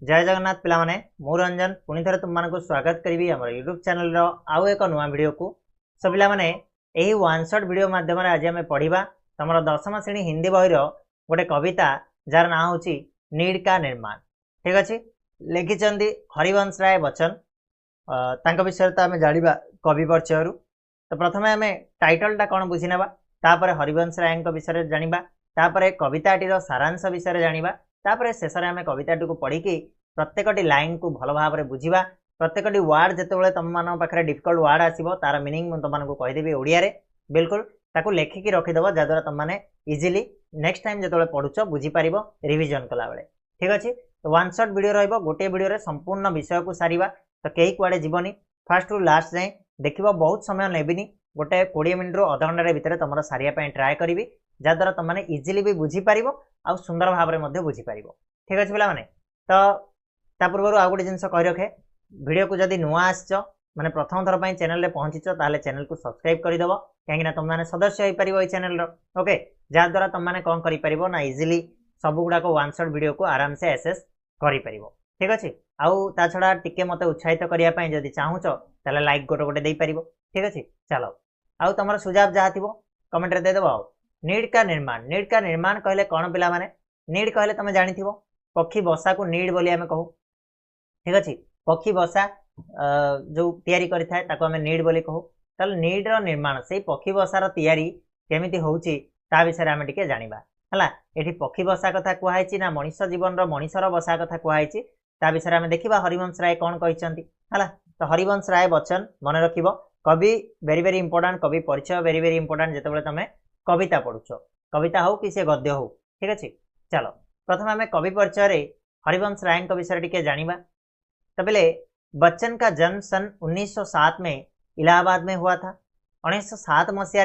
जय जगन्नाथ पिला माने मु रंजन पुणी थे तुम मानक स्वागत करी आम यूट्यूब चैनल आउ एक नुआ वीडियो को सब पिला माने यही वन शॉट वीडियो माध्यम आज आम पढ़ा तुम दशम श्रेणी हिंदी बही गोटे कविता जार ना हूँ नीड का निर्माण। ठीक अच्छे लिखिं हरिवंश राय बच्चन विषय तो आम जाना कवि परिचय तो प्रथम आम टाइटलटा कौन बुझी ना हरिवंश राय विषय जाना कविताटीर सारांश विषय जाना तापर शेष में आम कविताटी को पढ़ी प्रत्येक लाइन को भल भाव में बुझा प्रत्येक वार्ड जिते तुम मान पाखे डिफिकल्ट वार्ड आसो तार मीनिंग तुमको कहीदेवी ओडिया बिल्कुल ताकू लेखिकी रखीदेव जहाद्वारा तुम मैंने इजिली नेक्स्ट टाइम जो पढ़ुच बुझीपार रिविजन कला बेले। ठीक अच्छे तो वन शॉट वीडियो रहिबो गोटे वीडियो संपूर्ण विषय को सारिबा तो कई कुआडे जीवनी फास्ट रु लास्ट जाए देख बहुत समय नेबिनी गोटे 20 मिनट रु अध घंटे भितर तुम सारिया ट्राए करी जहाद्वारा तुम मैंने इजिली भी बुझीपार आ सुंदर भाव में बुझीपार। ठीक अच्छे पे तो पूर्व आउ गोटे जिनस कही रखे वीडियो को जब नुआ आस मैंने प्रथम थर पर चैनल में पहुंचीच ताले चैनल को सब्सक्राइब करदेव कहीं तुम मैंने सदस्य हो पार चैनल ओके जहाद्वारा तुम मैंने कौन कर ना इजिली सब गुड़ाक वन शॉट वीडियो को आराम से एक्सेस कर। ठीक अच्छे आउ ता छड़ा टिके मत उत्साहित करने जब चाहूच ताले लाइक गोटे गोटे दे पार। ठीक अच्छे चलो आउ तुम सुझाव जहाँ थी कमेंट रे देदेव। आउ नीड का निर्माण कहले कौन पिला माने नीड कहले तुम जानी पक्षी बसा को नीड बोली आमे कहू। ठीक अच्छे पक्षी बसा जो तैयारी करिथाय ताको आमे नीड बोली कहू ताल नीड रो निर्माण से पक्षी बसार तैयारी केमिति होउची ता विषय आमे टिके जानिबा हला। एठी पक्षी बसा कथा कुहाइची ना मनुष्य जीवन रो मनुष्यर बसा कथा कुहाइची ता विषय आमे देखिबा हरिवंश राय कौन कहिसंती हला। तो हरिवंश राय बच्चन मन रखिबो कवि वेरी वेरी इंपोर्टेंट कवि परिचय वेरी वेरी इंपोर्टेंट जेतेबेले तमे कविता पढ़ुछ कविता हो कि से गद्य हो। ठीक अच्छे चलो प्रथम आम कवि परिचय रे हरिवंश राय विषय टी जाना। तो पहले बच्चन का जन्म सन 1907 में इलाहाबाद में हुआ था। 1907 मसीह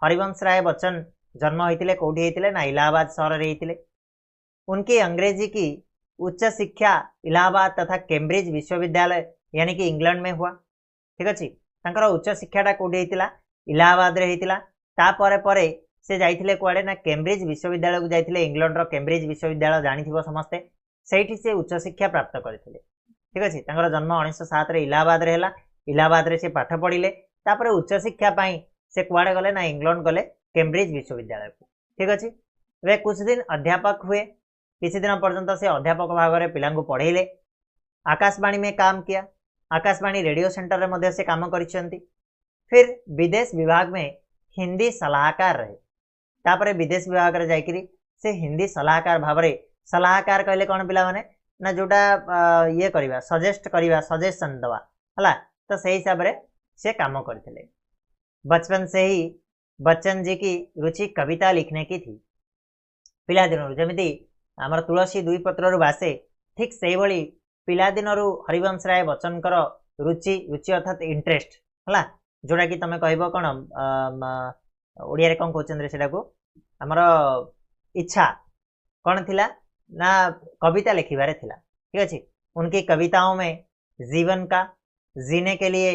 हरिवंश राय बच्चन जन्म होते कौटी होते ना इलाहाबाद सहर में होते। उनकी अंग्रेजी की उच्च शिक्षा इलाहाबाद तथा कैम्ब्रिज विश्वविद्यालय यानी कि इंग्लैंड में हुआ। ठीक अच्छे तर उच्च शिक्षाटा कौटी होता इलाहाबाद रे होता तापर परे से जाइथिले कुआडे ना कैम्ब्रिज विश्वविद्यालय को जाइथिले इंग्लैंड रो कैम्ब्रिज विश्वविद्यालय जानिथिबो समस्ते सेठी से उच्च शिक्षा प्राप्त करथिले। ठीक अछि तांकर जन्म 1907 रे इलाहाबाद रे हला इलाहाबाद रे से पाठ पढिले तापर उच्च शिक्षा पाई से कुआडे गले ना इंग्लैंड गले कैम्ब्रिज विश्वविद्यालय को। ठीक अछि वे कुछ दिन अध्यापक हुए किसी दिन पर्यंत से अध्यापक भाव में पिला को पढ़ेले। आकाशवाणी में काम किया आकाशवाणी रेडियो सेंटर में मध्य से काम करिसेंती। फिर विदेश विभाग में हिंदी सलाहकार रहे तापर विदेश विभाग रे जाइकरी से हिंदी सलाहकार भाव में सलाहकार कहले कौन पिला माने ना जोटा ये करवा सजेस्ट करवा सजेशन दवा हला तो सही हिसाब से से काम करते। बचपन से ही बच्चन जी की रुचि कविता लिखने की थी। पिला दिन जमी आमर तुलसी दुई पत्र बासे ठीक से भाई पिला दिन हरिवंश राय बच्चन रुचि रुचि अर्थात इंटरेस्ट है जोटा कि तुम कह कौन ओडिया कौन कहते से आमर इच्छा कौन थिला ना कविता लिखिबारे थिला। ठीक अच्छे उनकी कविताओं में जीवन का जीने के लिए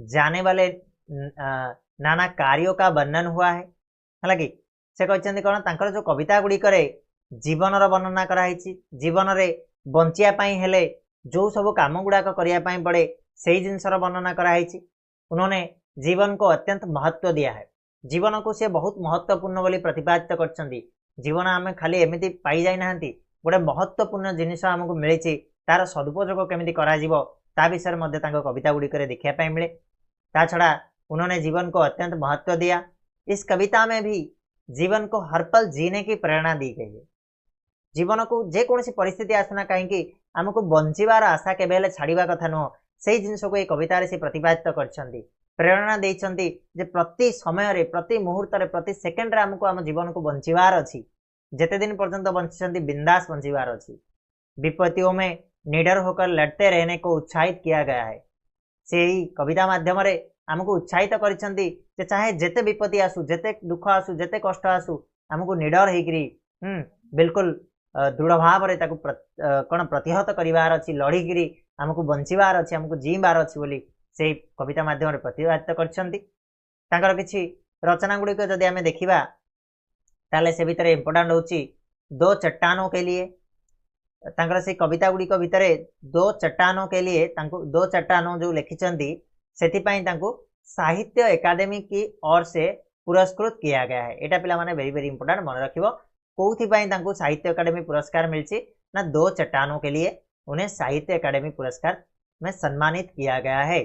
जाने वाले नाना कार्यों का वर्णन हुआ है। हालांकि से कहते कौन तांकर जो कविता गुड़िक जीवन वर्णना कराई जीवन रे बंचिया पाई हेले जो सब काम गुड़ाक करने पड़े से जिनसर वर्णना कराई। उन्होंने जीवन को अत्यंत महत्व दिया है जीवन को से बहुत महत्वपूर्ण बोली प्रतिपादित कर जीवन आम खाली एमती पाई जाई ना गोटे महत्वपूर्ण जिनिस आमको मिली तार सदुपयोग केमिति कराजिबो ता विषय में कविता गुड़िक देखा मिले। ता छड़ा उन्होंने जीवन को अत्यंत महत्व दिया। इस कविता में भी जीवन को हर पल जीने की प्रेरणा दी गई है। जीवन को जेकोसी परिस्थिति आसना कहीं आमको बंचार आशा केवल छाड़ा कथा नुह से जिनस को कवितार से प्रतिपादित कर प्रेरणा देइछंती जे प्रति समय प्रति मुहूर्त प्रति सेकेंड आमको आम जीवन को बंचार अच्छी जेते दिन पर्यंत बंची बिंदास बंचार अच्छी। विपत्तियों में निडर होकर लड़ते रहने को उत्साहित किया गया है। से ही कविता माध्यम आमको उत्साहित करिसेंती जे चाहे जेते विपत्ति आसू जेते दुख आसू जेते कष्ट आसू आमको निडर होकरी बिल्कुल दृढ़ भाव में कौन प्रतिहत करार अच्छी लड़ीकी आमको बंचार अच्छी आमको जीवार अच्छी बोली से कविता माध्यम प्रतिपादित कर किसी रचना गुड़िक जदि आम देखा ताले से भितर इम्पोर्टाट हूँ दो चट्टानों के लिए तांकर से कविता गुड़िक भितर दो चट्टानों के लिए दो चट्टानों जो लिखिंट से साहित्य एकाडेमी की ओर से पुरस्कृत किया गया है। एटा पिला माने वेरी वेरी इंपोर्टेंट मन रखिबो। कोउथि साहित्य एकाडेमी पुरस्कार मिलछि ना दो चट्टानों के लिए उन्हें साहित्य एकाडेमी पुरस्कार में सम्मानित किया गया है।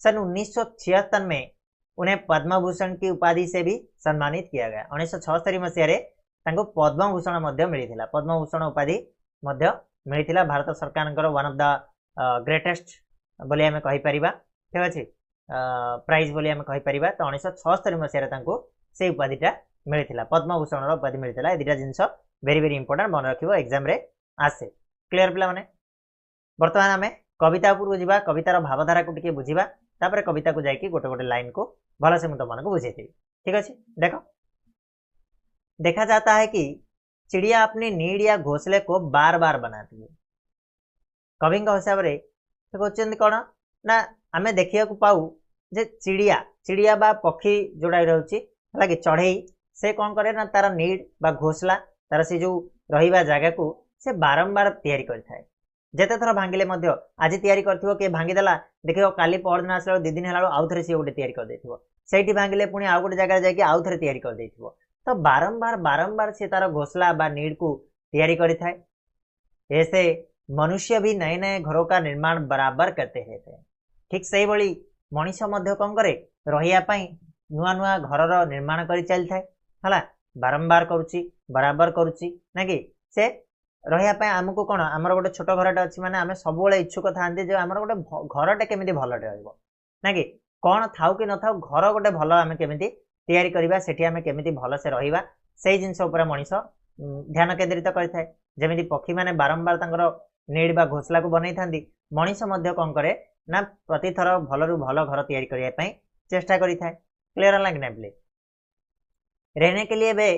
सन 1976 में उन्हें पद्म भूषण की उपाधि से भी सम्मानित किया गया। 1976 मसीह पद्म भूषण मिलता पद्म भूषण उपाधि मिलता भारत सरकार वन ऑफ द ग्रेटेस्ट बोली आम कहीपर ठीक अच्छे प्राइज बोली आम कहीपर। तो 1976 मसीह से उपाधिटा मिलता पद्म भूषण उपाधि मिलता। ये दुटा जिनस वेरी वेरी इंपोर्टेंट मन रखिबो एग्जाम रे आसे। क्लियर पिला माने वर्तमान आम कविता उपरकू जावा कवितार भावधारा को टिके बुझिबा तापर कविता को जाइए गोटे गोटे लाइन को भलसे मुझे तुमको बुझेदेवी। ठीक अच्छे देखो देखा जाता है कि चिड़िया अपनी नीड या घोंसले को बार बार बनाती है। कवि हिसाब से कहते कौन ना आम देखा पाऊ जे चिड़िया चिड़िया बा पक्षी जोड़ा रोचे है कि चढ़ई से कौन करे ना तार नीड बा घोसला तार से जो रहा जगह को से बारंबार तैयारी करता है। जेते थर भांगिले आज तैयारी करथिबो के भांगीदेला देखियो काली परदिन आसला 2 दिन हेला आउ थरे से गोटे तैयारी कर देथिबो सेठी भांगिले पुणी आउ गोटे जगह जाके आउ थरे तैयारी कर देथिबो। तो बारंबार बारंबार से तार घोसला बा नीड को तैयारी करिथाय। ऐसे मनुष्य भी नए नए घरों का निर्माण बराबर करते रहते हैं। ठीक सही भली मनीष मध्य कौन करे रहिया पई नुआ नुआ घरर निर्माण करि चलि थाए हला बारंबार करूची बराबर करूची ना कि से रहिया आमको कौन आमर गोटे छोट घरटे अच्छी माने आम सब इच्छुक था आमर गोटे घरटे केमिति भलटे रहिबो ना कि कौन थाउ कि न थाउ घर गोटे भल आम केमिति तैयारी करबा सेठी आम केमिति भल से रहिबा सेही जिंस उपर मनीष ध्यान केंद्रित करिथाय। जेमिति पक्षी माने बारंबार तांकर नीड बा घोसला को बनई थांदी मनीष मध्य कौन करे ना प्रति थर भलरु भल घर तैयारी करिया पई चेष्टा करिथाय। क्लियर होला कि नहीं? रहने के लिए वे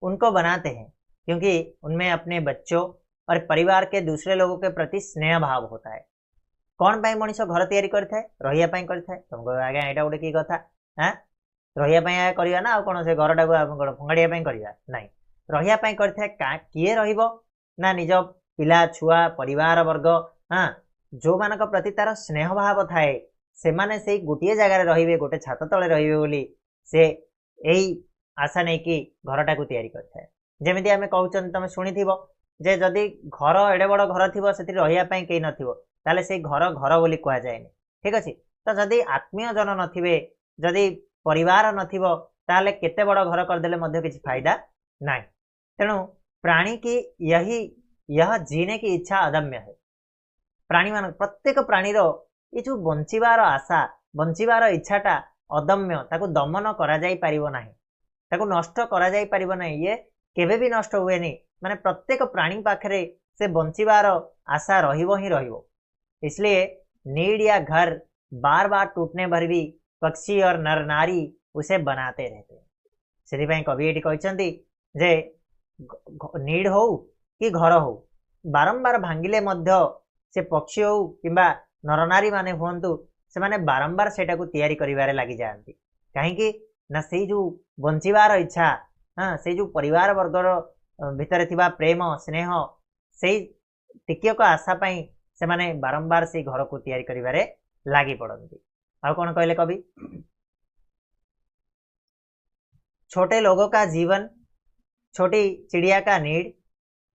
उनको बनाते हैं क्योंकि उनमें अपने बच्चों और परिवार के दूसरे लोगों के प्रति स्नेह भाव होता है। कौन पाई मनीष घर तैयारी करथाय रहिया पई करथाय। तुमको आज्ञा एटा गोटे की कथा हां रहिया पई आ करिया ना आ कोन से घरटा को फंगाड़िया पई करिया नहीं रहिया पई करथाय किए रहिबो ना निज पिला छुआ परिवार वर्ग हां जो मानक प्रति तार स्नेह भाव थाए से माने से गोटे जगह रहिबे गोटे छात तले रहिबे बोली से एई आशा नहीं कि घरटा को तैयारी करथाय। जेमिति आमे कहउचन तमे सुनिथिबो जे जदि घर एडे बड़ घर थिबो सेति रहिया पई केही नथिबो ताले से घर घर बोली कहा जाएनी। ठीक अछि तो जदि आत्मीय जन नथिबे जदि परिवार नथिबो ताले केते बड़ घर कर देले मध्य किछि फायदा नाही। तेणु प्राणी की यह जीने की इच्छा अदम्य है। प्राणी मान प्रत्येक प्राणी रो ये जो बंचिबार आशा बंचिबार इच्छाटा अदम्य ताको दमन करा जाई परिबो नाही ताको नष्ट करा जाई परिबो नाही। ये केबे भी नष्ट हुए नहीं माने प्रत्येक प्राणी पाखरे से बंचिबार आशा रहिबो ही रहिबो। इसलिए नीड या घर बार बार टूटने पर भी पक्षी और नर नारी उसे बनाते रहते हैं। से कवि ये कहते जे नीड हो कि घर हो बारंबार भांगिले मध्य से पक्षी हो कि नर नारी माने हुंतु से माने बारंबार सेटा को तैयारी करिवारे लागि जांती कहीं ना से जो बंचिबार इच्छा हाँ से जो परिवार वर्गर भितर थिबा प्रेम स्नेह से टिकियक आशा पाई से माने बारंबार से घर को तैयारी करिवारे लागि पड़ती। आ कौन कहले कवि छोटे लोगों का जीवन छोटी चिड़िया का नीड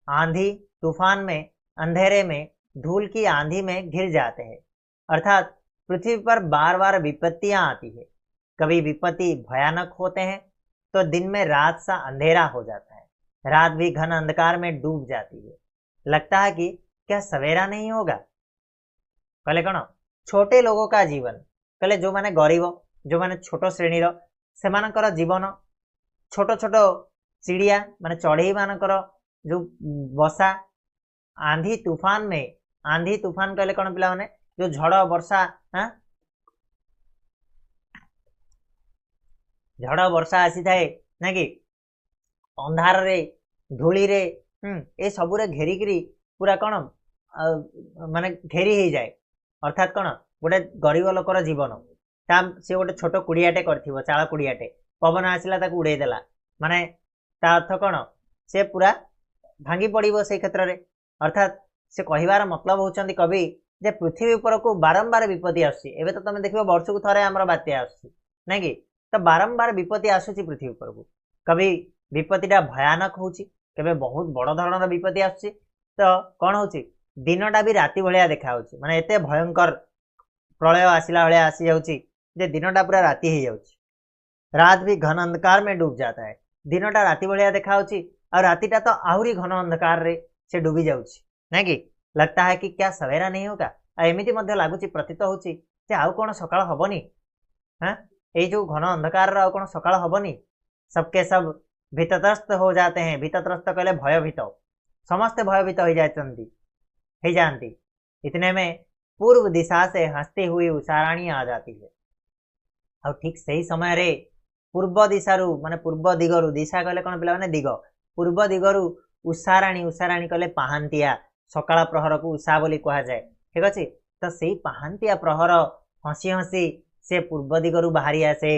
आंधी तूफान में अंधेरे में धूल की आंधी में घिर जाते हैं। अर्थात पृथ्वी पर बार बार विपत्तियां आती है। कभी विपत्ति भयानक होते हैं तो दिन में रात सा अंधेरा हो जाता है रात भी घन अंधकार में डूब जाती है। लगता है कि क्या सवेरा नहीं होगा। कहले कौन छोटे लोगों का जीवन कहले जो माने गरीब जो माने छोट श्रेणीर से मानकर जीवन छोट छोट चिड़िया माने चढ़ई मानकर जो बसा आंधी तूफान में आंधी तूफान कहले कौन पिला माने जो झड़ वर्षा हाँ झड़ वर्षा आसी थाए ना कि अंधार रे धूली रे ए सबुरे घेरिकी पूरा कौन माने घेरी हो जाए। अर्थात कौन गोटे गरीब लोकर जीवन सी गोटे छोट कुड़ियाटे कर चाल कुड़ियाटे पवन आसला उड़े देला माने ता अर्थ कौन से पूरा भांगी पड़ो से क्षेत्र में। अर्थात से कहिबार मतलब होउचंदी कवि जे पृथ्वी ऊपर को बारंबार विपत्ति आसुची। एबे तो तमे देखिबो वर्ष को थरे हमर बात्या आसुची नै कि, तो बारंबार विपत्ति आसुची पृथ्वी ऊपर को। कभी विपत्तिटा भयानक होउची, केबे बहुत बड़ धरणर विपत्ति आसुची, तो कोन होउची दिनटा भी राति भलिया देखा होउची, माने एते भयंकर प्रलय आसिला भलिया आसी जाउची जे दिनटा पूरा राति हे जाउची। रात भी घन अंधकार में डूब जाता है। दिनटा राति भलिया देखा होउची और रातिटा तो आहुरी घन अंधकार रे से डूबी जाउची नै कि, लगता है कि क्या सवेरा नहीं होगा। एमिति मध्य लागुची, प्रतीत होउची जे आउ कोन सकाळ हबनी। हां, ए जो घन अंधकार आउ कोन सकाळ हबनी। सबके सब भीतत्रस्त हो जाते हैं। भीतत्रस्त कहले भयभीत, समस्त भयभीत हो जानती। इतने में पूर्व दिशा से हंसती हुई उषाराणी आ जाती है। और ठीक सही समय रे पूर्व दिशारू माने पूर्व दिगरू, दिशा कहले कोन पिला माने दिग, पूर्व दिगरू उषाराणी, उषाराणी कहले पाहांतिया, सकाळ प्रहर को उषा बोली कहा जाए। ठीक अछि, तो सेही पाहांतिया प्रहर हसी हसी से पूर्व दिगरू बाहरी आसे।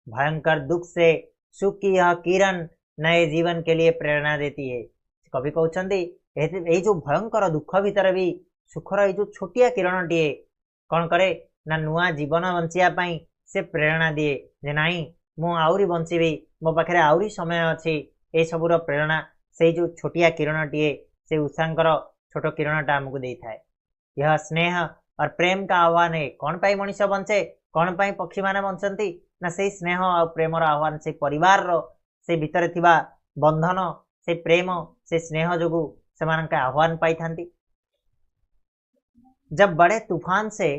भयंकर दुख से सुख की यह किरण नए जीवन के लिए प्रेरणा देती है। कवि कहउचंदी ए जो भयंकर दुख भीतर भी सुखर ए जो छोटिया किरण टीए कौन करे ना नुआ जीवन बंचिया पाई से प्रेरणा दिए जे नहीं मु आउरी बंचीबी, मो पाखरे आउरी समय अछि। ए सबुर प्रेरणा से जो छोटिया किरण टीए से उषांकर छोट किरणटा हमकु देइथाय। यह स्नेह और प्रेम का आह्वान है। कौन पाई मनीष बंचे, कौन पाई पक्षी माने बंचंती ना से स्नेह और प्रेमर आह्वान, से परिवार रो से भीतर थिबा बंधन, से प्रेम, से स्नेह जोगु सेमानका आह्वान पाई थांती। जब बड़े तूफान से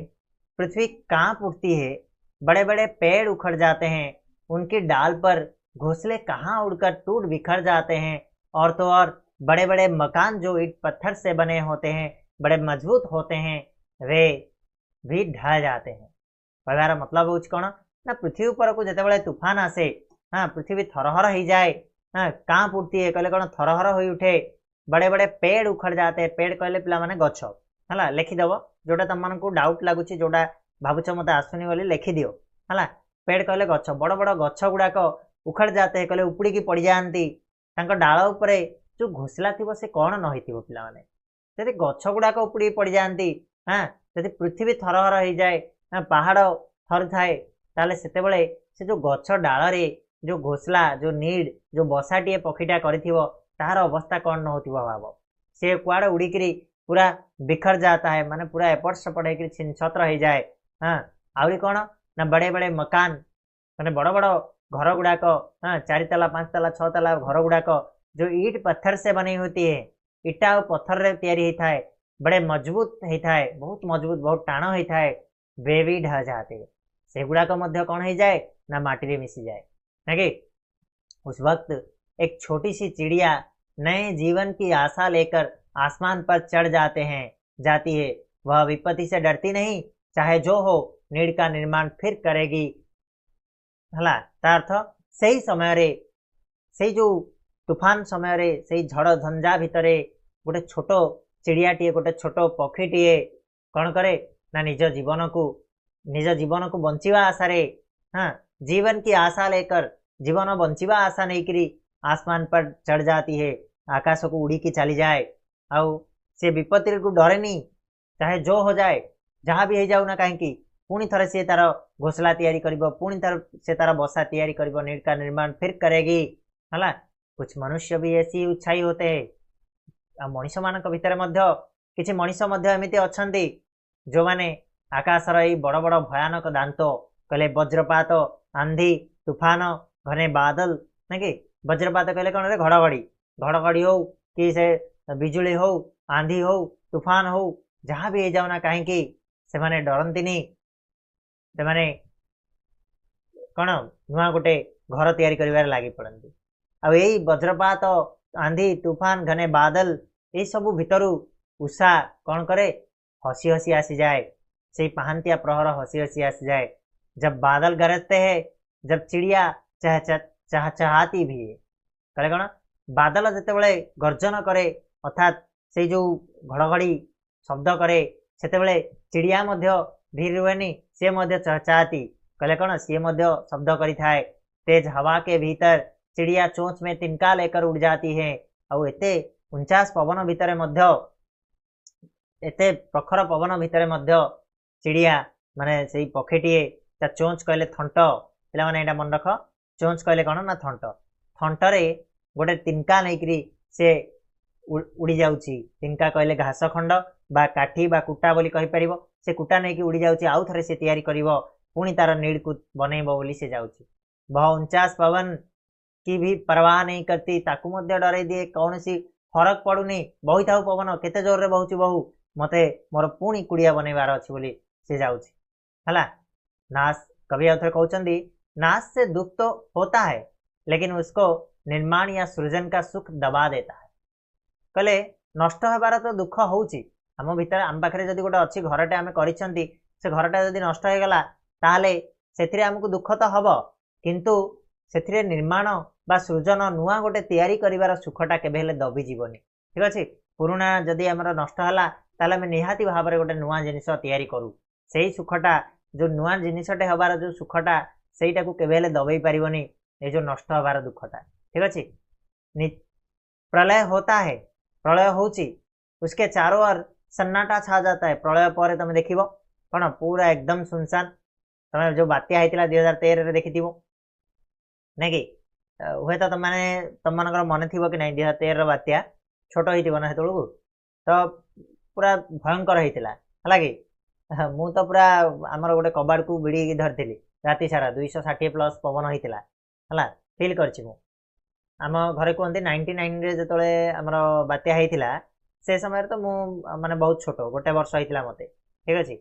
पृथ्वी कांप उठती है, बड़े बड़े पेड़ उखड़ जाते हैं, उनकी डाल पर घोंसले कहाँ उड़कर टूट बिखर जाते हैं, और तो और बड़े बड़े मकान जो ईंट पत्थर से बने होते हैं, बड़े मजबूत होते हैं, वे भी ढह जाते हैं। कहबार मतलब होउछ कोन ना पृथ्वी ऊपर को जेतेबेले तूफान आसे, हाँ पृथ्वी थरहर हो जाए, हाँ कांप उठती है, कहले कोन थरहर हो उठे। बड़े बड़े पेड़ उखड़ जाते हैं। पेड़ कहले पिला माने गछ हला, लिखिदेव जोटा तुम मानकु डाउट लागुची, जोटा भावुच मते आसुनी बोली लिखि दियो हला। पेड़ कहले गछ, बड़ बड़ गछ गुड़ाक उखड़ जाते हैं, कहले उपुड़ी की पड़ जाती। तांको डाल उपरे जो घोसला थिबो से कौन न होइथिबो पिला माने, जदि गछ गुड़ाक उपुड़ी पड़ जाती, हाँ जदि पृथ्वी थरहर हो जाए, हाँ पहाड़ थर थाए, ताले सेतेबेले से जो गछ डाल रे जो घोसला, जो नीड, जो बसाटीए पक्षीटा करिथिबो तार अवस्था कौन न होथिबो भाव। से कुआड़े उड़ीकरी पूरा बिखर जाता है, माने पूरा एपट सपट होकर छिन छत्र हो जाए। हाँ आउरी कौन ना बड़े बड़े मकान, माने बड़ बड़ घर गुड़ाक, हाँ 4 तला 5 तला 6 तला घर गुड़ाक जो ईट पत्थर से बनी होती है, इटा और पत्थर रे तैयारी होता है, बड़े मजबूत होता है, बहुत मजबूत, बहुत टाण होता है, वे भी ढह जाते। से गुड़ाक मध्य कौन हो जाए ना माटी रे मिसी जाए ना कि। उस वक्त एक छोटी सी चिड़िया नए जीवन की आशा लेकर आसमान पर चढ़ जाती है। वह विपत्ति से डरती नहीं, चाहे जो हो नीड का निर्माण फिर करेगी हला। तार्थ सही समय रे, सही जो तूफान समय रे, सही झड़ झंझा भितरे गोटे छोट चिड़ियाटीए, गोटे छोट पक्षीटीए कौन करे ना निज जीवन को बंचिवा आशा रे, हाँ जीवन की आशा लेकर, जीवन बंचिवा आशा नहीं करी आसमान पर चढ़ जाती है, आकाश को उड़ी की चली जाए। आउ से विपत्ति को डरे नहीं, चाहे जो हो जाए, जहाँ भी हो जाऊ ना कहीं, पुणी थरे से तार घोसला तैयारी करिबो, पुणी थर से तार बसा तैयारी करिबो, नीड का निर्माण फिर करेगी हला। कुछ मनुष्य भी ऐसी उत्साही होते हैं। मनीष मानक भितर मध्य किछि मनीष मध्य एमिति अछंती जो माने आकाशर एई बड़ बड़ भयानक दांत, कहले वज्रपात, आंधी, तूफान, घने बादल ना कि। वज्रपात कहले कौन रे घड़घड़ी हो कि से बिजुली हो, आंधी हो, तूफान हो, जहाँ भी जाऊ ना कहीं से माने डरंतिनी, से माने कौन नुआ गोटे घर तैयारी करिवार लागी पड़ती। आ यही वज्रपात, आंधी, तूफान, घने बादल ये सब भितरु उषा कौन करे हसी हसी आसी जाए। से पहांतिया प्रहर हसी हसी आसी जाए। जब बादल गरजते हैं, जब चिड़िया चहचहाती भी है, कहले कौन बादल जेतेबेले गर्जन करे अर्थात से जो घड़घड़ी शब्द करे सेतेबेले चिड़िया मध्य धीर रुएनी, से मध्य चहचहाती, कहले कौन सी मध्य शब्द करी थाए। तेज हवा के भीतर चिड़िया चोंच में तिनका लेकर उड़ जाती है। और एते 49 पवन भीतर मध्य एते प्रखर पवन भितर चिड़िया माने से पक्षीटीए ता चोंच कहले थंट पिला माने एटा मन रख चोंच कहले कौन ना थंट थंटरे गोटे तिनका नहीं से उड़ी जाउची तिनका कहले घास खंड बा काठी बा कुटा बोली कहि परिबो से कुटा नहीं कि उड़ी जाउची आउ थरे से तैयारी करिवो पुणी तार नीड को बनैबो बोली से जाउची वह 49 पवन की भी परवाह नहीं करती ताकू मध्य डरे दिए कौन सी फरक पड़ुनी बही थाउ पवन केते जोर रे बहुची बहु मते मोर पुणी कुड़िया बनैबार अछि बोली से जाउची हला नाश कवि आउथरे कहउचंदी नाश से दुख तो होता है लेकिन उसको निर्माण या सृजन का सुख दबा देता है कहले नष्ट होबार तो दुख होउची आम भितर आम पाखरे जदि गोटे अच्छी घरटे आम करिसंती से घरटा जदि नष्ट हो गला ताहले सेथिरे हमकु दुख तो हबो किंतु सेथिरे निर्माण बा सृजन नुआ गोटे तैयारी करिवार सुखटा केबे हेले दबी जीवनी ठीक अछि पुराना जदि हमर नष्ट हला ताले हम निहाती भाबरे गोटे नुआ जिनिस तैयारी करू सेही सुखटा जो नुआ जिनिसटे हबार जो सुखटा सेईटा को केबे हेले दबई पारिबनी ए जो नष्ट हबार दुखटा ठीक अछि प्रलय होता है प्रलय होउची उसके चारों ओर सन्नाटा छा जाता है प्रलय पर तुम देखिबो कोन पूरा एकदम सुनसान तुम जो बात्या आइतिला 2013 रे देखिथिबो नै कि हुए तो तुम मनकर मन थी कि 2013 बात्या छोट होइथिबो ना हेतळु तो पूरा भयंकर होइतिला हला कि मु तो पूरा आमर गोटे कबाड़ को बिड़ी धरती राति सारा 260 प्लस पवन होइतिला हला फील करछि मु आम घरे कहते 99 रे जतले आमर बात्या होइतिला से समय तो मु माने बहुत छोट गोटे वर्ष होइतिला मते ठीक अछि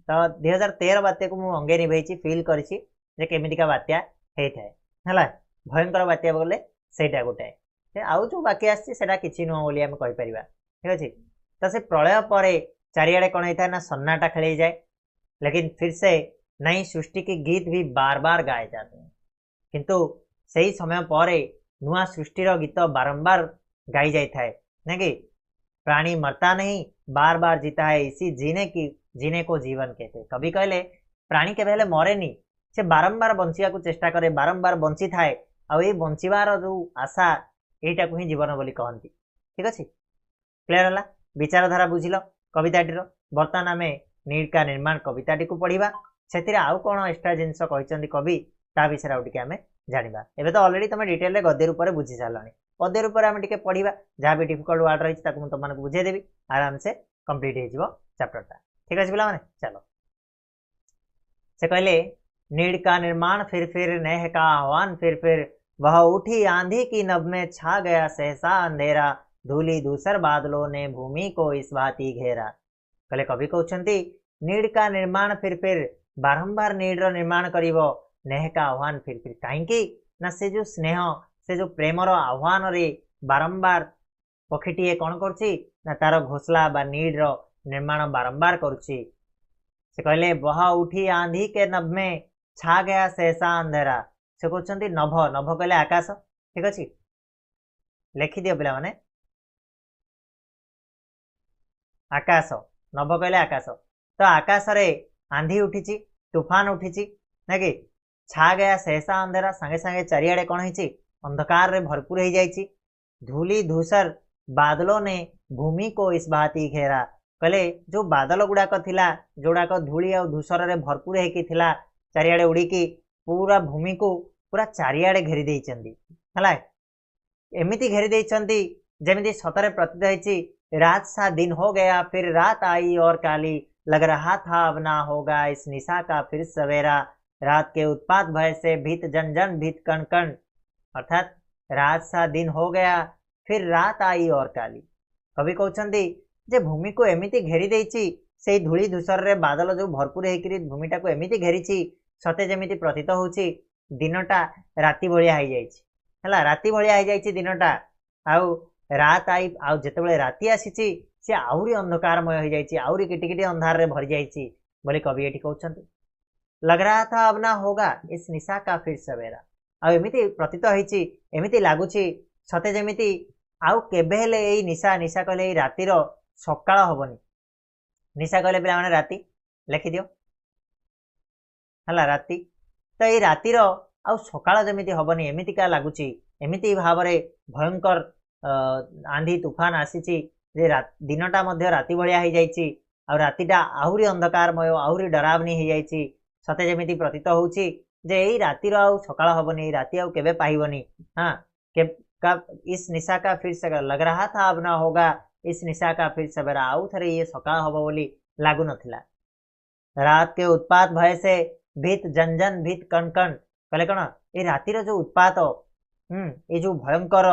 तो 2013 बात्या को मु अंगे निभैछि फील करछि जे केमितिका बात्या हेइथाय हला भयंकर बात्या बोले सेटा गोटे आउ जो बाकी आछि सेटा किछि न बोली हम कहि परिबा ठीक अछि तो से प्रलय परे चारियाडे कोन हेइथाय ना सन्नाटा खेले जाए लेकिन फिर से नई सृष्टि के गीत भी बार बार गाए जाते हैं किंतु सही समय परे नुआ सृष्टिर गीत बारंबार गाई जाए थाए ना कि प्राणी मरता नहीं बार बार जीता है इसी जीने को जीवन कहते कभी कहले प्राणी के पहले मरे नहीं से बारंबार बंचिया को चेष्टा करे बारंबार बंची थाए आ ये बंचिबार जो आशा एटा को ही जीवन बोली कहती ठीक अच्छे क्लियर है विचारधारा बुझिल कविताटीर बर्तमान आम नीड का निर्माण कविताटी को पढ़ा से आउ कौन एक्सट्रा जिनस कहते कवि ता विषय आउ टे आम जाना एवं तो अलरेडी तुम डिटेल गद्य रूप में बुझी सारे पद्य रूप में आम टे पढ़ा जहाँ भी डिफिकल्ट वार्ड रही तुमको बुझेदेवी आराम से कंप्लीट हो चैप्टरटा ठीक है पिला चलो से कहले नीड का निर्माण फिर नेह का आह्वान फिर वह उठी आंधी की नभ में छा गया सहसा अंधेरा धूली धूसर बादलों ने भूमि को इस भांति घेरा कहले कवि कहते नीड का निर्माण फिर बारंबार नीड रो निर्माण करिवो नेह का आह्वान फिर कहीं ना से जो स्नेह से जो प्रेमर आह्वान रे बारंबार पक्षीटीए कौन करछि ना तार घोसला बा नीड रो निर्माण बारंबार करुछि से कहले वह उठी आंधी के नभ में छा गया सहसा अंधेरा से कहते नभ नभ कहले आकाश ठीक अच्छे लिखि दियो पिला माने आकाश नभ कहले आकाश तो आकाश रे आंधी उठी तूफान उठी ना कि छा गया सहसा अंधेरा सांगे सांगे चारियाडे कौन है अंधकार रे भरपूर हो जाइए धूली धूसर बादलों ने भूमि को इस भांति घेरा कहले जो बादल गुड़ाक थिला जोड़ाक धूली और धूसर रे भरपूर होता चारियाडे उड़ीकी पूरा भूमि को पूरा चारियाडे घेरी देइचंदी हला एमिति घेरी देइचंदी जेमिति सतरे प्रतीत होइछि रात सा दिन हो गया फिर रात आई और काली लग रहा था अब ना होगा इस निशा का फिर सवेरा रात के उत्पात भय से भीत जन जन भीत कण कण अर्थात रात सा दिन हो गया फिर रात आई और काली कवि कहते जे भूमि को एमिति घेरी देइछि से धूली धूसर रे बादल जो भरपूर होकर भूमिटा को एमिति घेरी सते जमिति प्रतीत होछि दिनटा राति भलिया हो जाइछि हला राति भलिया हो जाइछि दिनटा आउ रात आई आउ जेतेबेले राति आसीछि से आउरी अंधकारमय हो जाइछि आउरी किटिकिटी अंधार रे भरि जाइछि बोले कवि एठी कहउछन्ति लग रहा था अब ना होगा इस निशा का फिर सवेरा आ एमिति प्रतीत होइछि एमिति लागुछि सते जेमिति आउ केबे हेले एई निशा निशा कहले एई रातिर सकाळ हबनी निशा कहले पिला माने राति लिखि दियो हला राति तो एई रातिर आउ सकाळ जेमिति हबनी एमिति का लागुछि एमिति भाबरे भयंकर आंधी तूफान आसीछि जे दिनटा मध्य राति भलिया हो जाइछि आ रातिटा आहुरी अंधकारमय आहुरी डरावनी हो जाइछि सते जेमिति प्रतीत होउछि जे एई रातिर आउ सकाळ हबनी राति आउ केबे पाइबनी। हाँ इस निशा का फिर से लग रहा था अब ना होगा इस निशा का फिर सवेरा आउ थरे ये सकाळ हब बोली लागु नथिला। रात के उत्पात भय से भीत जनजन भीत कण कण कहले कण ए रातिर जो उत्पात ए जो भयंकर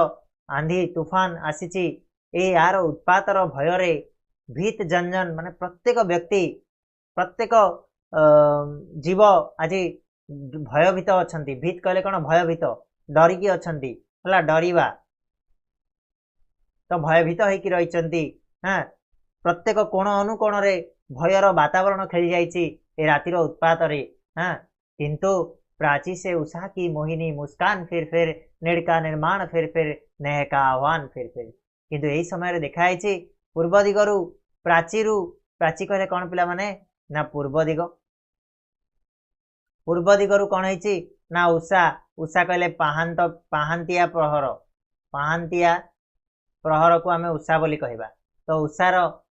आंधी तूफान आसीची ए यार उत्पातर भय रे भीत जनजन माने प्रत्येक व्यक्ति प्रत्येक जीव आज भयभीत अछंती। भीत कहले कण भयभीत डरिकी अछंती हला डरिवा तो भयभीत होइकी रहिचंती। हाँ प्रत्येक कोण अनुकोण रे भयर वातावरण खेली जाइछि ए रातिर उत्पात रे। हाँ किंतु प्राची से उषा की मोहिनी मुस्कान फिर फिर नेड़ का निर्माण फिर फिर नेह का आह्वान फिर फिर किंतु एही समय देखाई पूर्व दिगरु प्राचीरु प्राची कहले कौन पिला माने ना पूर्व दिगरु कौन है ना उषा उषा कहले पाहांतिया प्रहर को आमे उषा बोली कहबा। तो उषार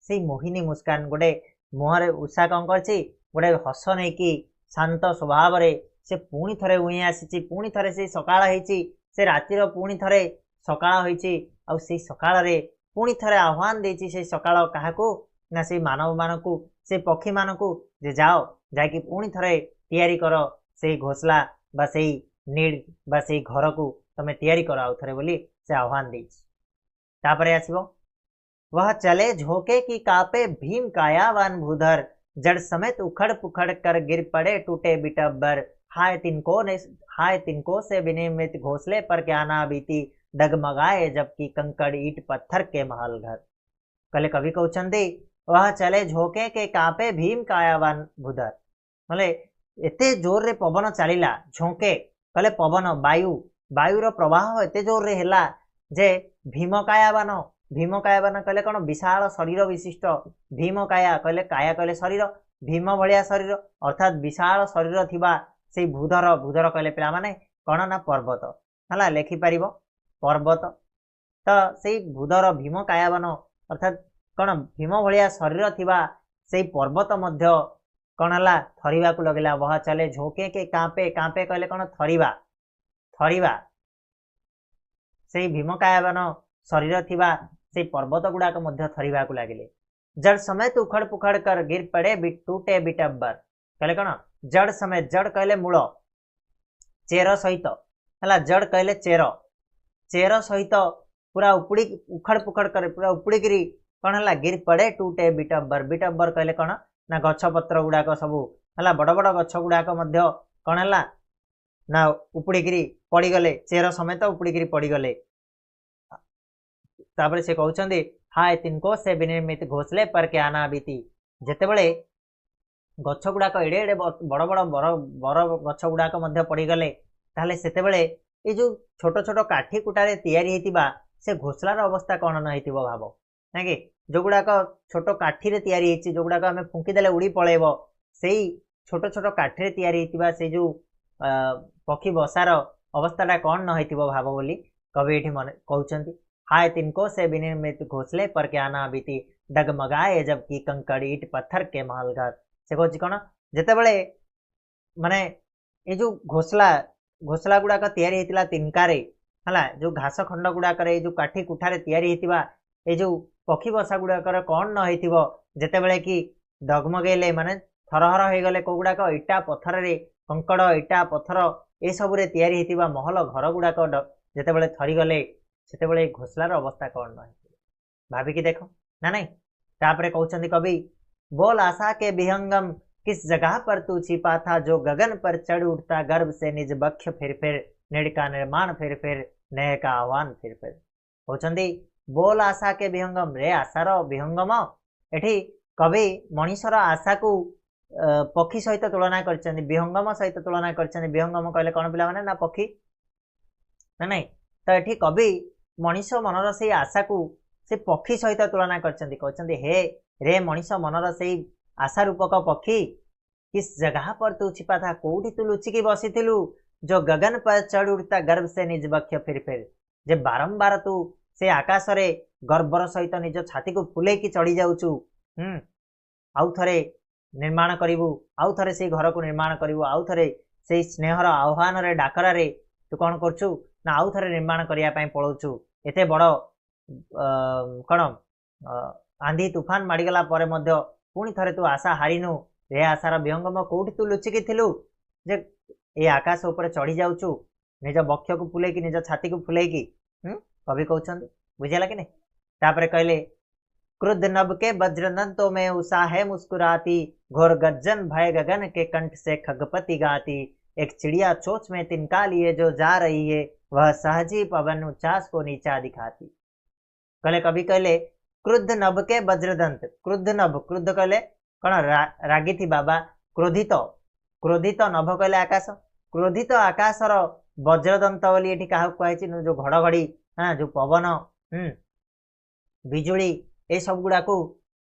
से मोहिनी मुस्कान गोटे मुहरे उषा कौन करछि गोटे हस नहीं कि शांत स्वभाव रे से पुणी थरे उई आसी पुणी थरे से सकाळ होईछि से रातिर पुणी थरे सकाळ होईछि आ से सकाळ रे पुणी थरे आह्वान देछि से सकाळ काहाकू ना से मानव मानकू से पक्षी मानकू जे जाओ जाकि पुणी थरे तैयारी कर से घोसला बा से नीड बा से घर को तमे तैयारी कर आउ थरे बोली से आह्वान देछि। तापरे आसीबो वह चले झोंके की कापे भीम कायावान भूधर जड़ समेत उखड़ पुखड़ कर गिर पड़े टूटे बिटब्बर हाय तिनको से विनिर्मित घोंसले पर क्या ना बीती डगमगाए जबकि कंकड़ ईट पत्थर के महल घर। कले कवि कहउछंती वह चले झोंके के कापे भीम कायावान भूधर मतलब एते जोर रे पवन चलिला झोंके कले पवन वायुर प्रवाह एते जोर रे हेला जे भीमकायावान कहले कौन विशाल शरीर विशिष्ट भीमकाया कहले शरीर भीम भलिया शरीर अर्थात विशाल शरीर थिबा से भूधर कहले पिला माने कौन ना पर्वत हला लेखि पारिबो पर्वत तो से भूधर भीमकायावान अर्थात कौन भीम भलिया शरीर थिबा से पर्वत मध्य कौन हला थरिबा को लगला। वह चले झोंके के कांपे कहले कौन थरिबा से भीमकायावान शरीर थिबा से पर्वत गुड़ाक मध्य थरिबा को लागिले। जड़ समेत उखड़ पुखड़ कर गिर पड़े टूटे बिटब्बर कहले कौन जड़ समेत जड़ कहले मूल चेर सहित हला जड़ कहले चेर सहित पूरा उखड़ पुखड़ कर पूरा उपुड़ी कौन हला गिर पड़े टूटे बिटब्बर कहले कौन ना गछ पत्र गुड़ाक सबू हला बड़ बड़ गछ गुड़ाक मध्य कौन हला ना उपुड़ी पड़ीगले चेर समेत उपुड़ी पड़ीगले। तापर से कहउछंदी हाय तिनको से विनिर्मित घोसले पर क्या ना बीती जेते बळे गछ गुड़ाक एडे एडे बड़ बड़ बर गछ गुड़ाक मध्य पड़ीगले ताहले सेते बळे ए जो छोट छोट काठी कुटारे तैयारी हेतिबा से घोसलार अवस्था कौन न हेतिबो भाव ना कि जो गुड़ाक छोट काठी रे तैयारी हेछि जो गुड़ाक आमे फुंकी देले उड़ी पळेबो सेही छोट छोट काठी रे तैयारी हेतिबा से जो पक्षी बसार अवस्थाटा कौन न हेतिबो भाव बोली कवि एठी मन कहउछंती। हाय तिनको से विनिर्मित घोसले पर क्या ना बीती डगमगाए जबकि कंकड़ ईट पत्थर के महल घर से कहछि कौन जेते बळे माने ए जो घोसला गुड़ाक तैयारी हेतिला तिनकारे हला जो घास खंड गुड़ाक रे जो काठी कुठारे तैयारी हेतिबा ए जो पक्षी बसा गुड़ाक कौन न हेतिबो जेते बळे कि डगमगेले माने थरहर हो गले को गुड़ाक इटा पत्थर रे कंकड़ इटा पत्थर ए सब रे तैयारी हेतिबा महल घर गुड़ाक जेते बळे थरी गले सेते बळे घोसलार अवस्था कौन न भाविकी देखो ना नहीं। तापरे कहउछंदी कवि बोल आशा के विहंगम किस जगह पर तू छिपा था जो गगन पर चढ़ उठता गर्भ से निज बक्ष फिर निड़ का निर्माण फिर नए का आह्वान फिर कहउछंदी बोल आशा के विहंगम रे आशार विहंगम एठी कवि मनीषर आशा को पक्षी सहित तुलना करछंदी विहंगम सहित तुलना करछंदी। विहंगम कहले कौन पिला माने ना पक्षी ना नहीं तो एठी कवि मनीष मनर से आशा को से पक्षी सहित तुलना करछंदी कहछंदी हे रे मनीष मनर से आशा रूपक पक्षी किस जगह पर तू छिपा था कोठी तू लुचिकी बसिथिलु जो गगन पर चढ़ उठता गर्भ से निज बक्ष फिर जे बारंबार तू से आकाश रे गर्वर सहित निज छाती को फुलेकी चढ़ी जाऊचु आउ थरे निर्माण करिवु आउ थरे से घर को निर्माण करिवु आउ थरे से स्नेहर आह्वान रे डाकरा रे तू कौन करछु ना आउ थरे निर्माण करिया पई पळौछु एते बड़ कौन आंधी तूफान माड़गला पर मध्य पुणी थरे तू आशा हारिनु ए आशार विहंगम कोठी तू लुचिकी थिलु जे ए आकाश ऊपर चढ़ी जाऊचु निज बक्ष को फुलेकी निज छाती को फुलेकी कवि कहते बुझेला कि नहीं तापर कहले क्रुद्ध नभ के वज्रदंतो में उषा है मुस्कुराती घोर गर्जन भय गगन के कंठ से खगपति गाती एक चिड़िया चोंच में तिनका लिए जो जा रही है वह सहजी पवन उच्चास को नीचा दिखाती कहले कवि कहले क्रुद्ध नभ के वज्रदंत क्रुद्ध नभ क्रुद्ध कहले कौन रागी थी बाबा क्रोधित क्रोधित नभ कहले आकाश क्रोधित आकाशर वज्रदंत बोली ये क्या कहुई जो घड़घड़ी हाँ जो पवन बिजुली ए सब गुड़ा को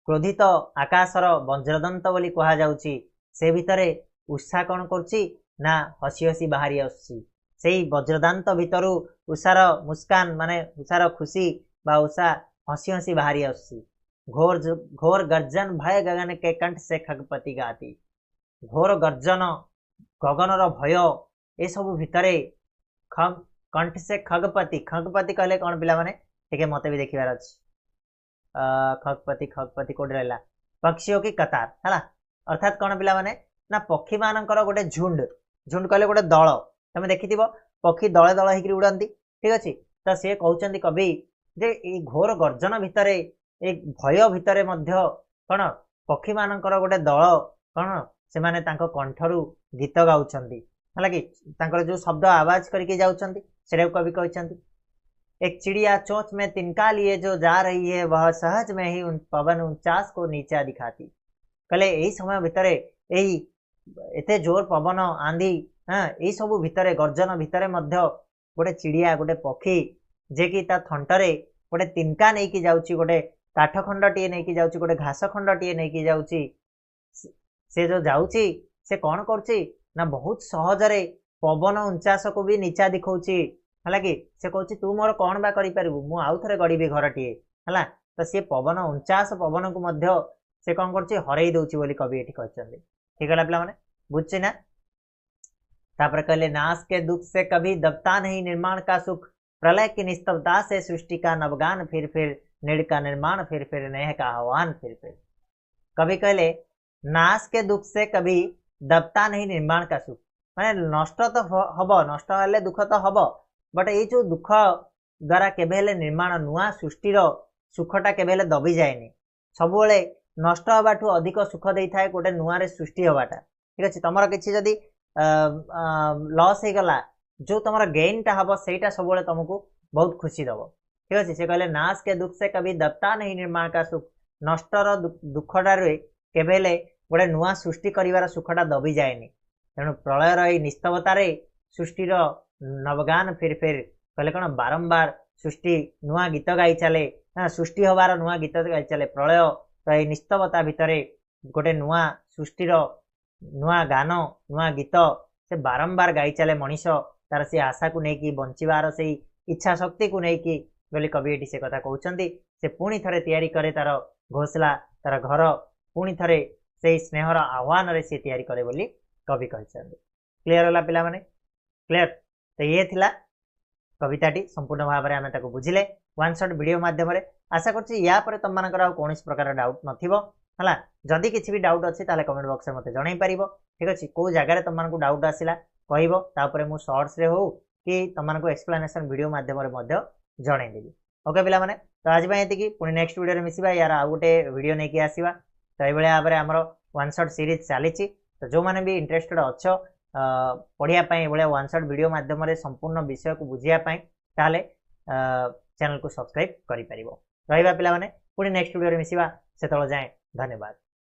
क्रोधित आकाशर वज्रदंत बोली कहा जाउची से भितरे उषा कौन करची ना हसी हसी बाहरी आसुची सेई वज्रदांत भितरु उषार मुस्कान माने उषार खुशी बा उषा हसी हसी बाहरी आसुची घोर घोर गर्जन भय गगन के कंठ से खगपति गाती घोर गर्जन गगनर भय ए सब भितरे कंठ से खगपति खगपति कहले कौन पिला माने ठीक है मते भी देखिबार अछि खगपति खगपति कोड रहला पक्षियों की कतार हला अर्थात कौन पिला माने ना पक्षी मानकर गोटे झुंड झुंड कहले गोटे दल तमे देखिथिबो पक्षी दले दल हेकि उड़ंती ठीक अछि त से कहउचंदी कवि जे ए घोर गर्जन भितरे एक भय भितरे मध्य कौन पक्षी मानकर गोटे दल कौन से माने तांको कंठरू गीत गाउचंदी हला कि तांकर जो शब्द आवाज करके जाउचंदी सेरे कवि कहउचंदी एक चिड़िया चोंच में तिनका लिए जो जा रही है वह सहज में ही उन पवन उचास को नीचा दिखाती कले यही समय भितरे यही एते जोर पवन आंधी हाँ यही सब भितरे गर्जन भितरे मध्य गोटे चिड़िया गोटे पक्षी जे कि ता थंटरे गोटे तिनका नहीं कि जाउची गोटे काठ खंड टीए नहीं कि जाउची गोटे घास खंड टीए नहीं कि जाउची से जो जाउची से कौन करची ना बहुत सहजरे पवन उचास को भी नीचा दिखौची हला कि से कहूँ तू मोर कौन बा करि परिबु मु आउ थरे गड़ीबी घरटीए हला तो सी पवन उचास पवन को मध्य से कौन करछि हरई दउछि बोली कवि एठी कहछन्ती ठीक है पिला माने बुझछि ना तापर कहले नाश के दुख से कभी दबता नहीं निर्माण का सुख प्रलय की निस्तब्धता से सृष्टि का नवगान फिर निड़ का निर्माण फिर नेह का आह्वान फिर कवि कहले नाश के दुख से कभी दबता नहीं निर्माण का सुख माने नष्ट तो हब नष्ट हेले दुख तो हब बट ये जो दुख द्वारा केबेले निर्माण नुआ सृष्टिर सुखटा केबेले दबी जाएनी सबुले नष्ट हबाठू अधिक सुख दे थाए गोटे नुआ रे सृष्टि हबाटा ठीक अछि तमरा किछि जदी लॉस हे गला जो तमरा गेन टा हबो सेटा सबुले तुमको बहुत खुशी दबो ठीक अछि से कहले नाश के दुख से कभी दबता नहीं निर्माण का सुख नष्टर दुखटा रे केबेले गोटे नुआ सृष्टि करिवार सुखटा दबी जाएनी तेणु प्रलयर ए निस्तबतारे सृष्टिर नवगान फिर कहले कौन बारंबार सृष्टि नुआ गीत गाई चले सृष्टि हबार नुआ गीत गाई चले प्रलय तो ये निस्तबता भितर गोटे नुआ सृष्टिर नुआ गान नुआ गीत से बारंबार गाई चले मनीष तार से आशा को लेकिन बंचार से इच्छा शक्ति को लेकिन बोली कवि ये से कथा कहते से पुणी थे तैयारी करे तार घोसला तार घर पुणी थे से स्नेहर आह्वान रे से तैयारी करे बोली कवि कहते क्लीयर होला पिला माने क्लीयर तो ये थिला कविताटी संपूर्ण भाव में आम ताको बुझिले वन शॉट वीडियो माध्यम आशा करछि या परे तुम मानकर आ कोनोसी प्रकार डाउट नथिबो हला जदि किछि भी डाउट अछि ताले कमेंट बॉक्स में मते जणाई परिबो ठीक अछि को जगह रे तुम मानकु डाउट आसिला कहइबो तापरे मु शॉर्ट्स रे हो कि तुम मानकु एक्सप्लेनेशन वीडियो माध्यम रे मध्य जणाई देबी ओके पिला माने तो आज बाय एतिकी पुनी नेक्स्ट वीडियो रे मिसिबा यार आ गोटे वीडियो नै कि आसीबा तो ए बेले आबरे हमरो वन शॉट सीरीज चलीछि तो जो माने भी इंटरेस्टेड अछो पढ़िया वन शॉट वीडियो माध्यम संपूर्ण विषय को बुझापी ताले चैनल को सब्सक्राइब करि परिबो रहिबा पिला माने पुणी नेक्स्ट वीडियो रे मिसिबा से तळ जाए धन्यवाद।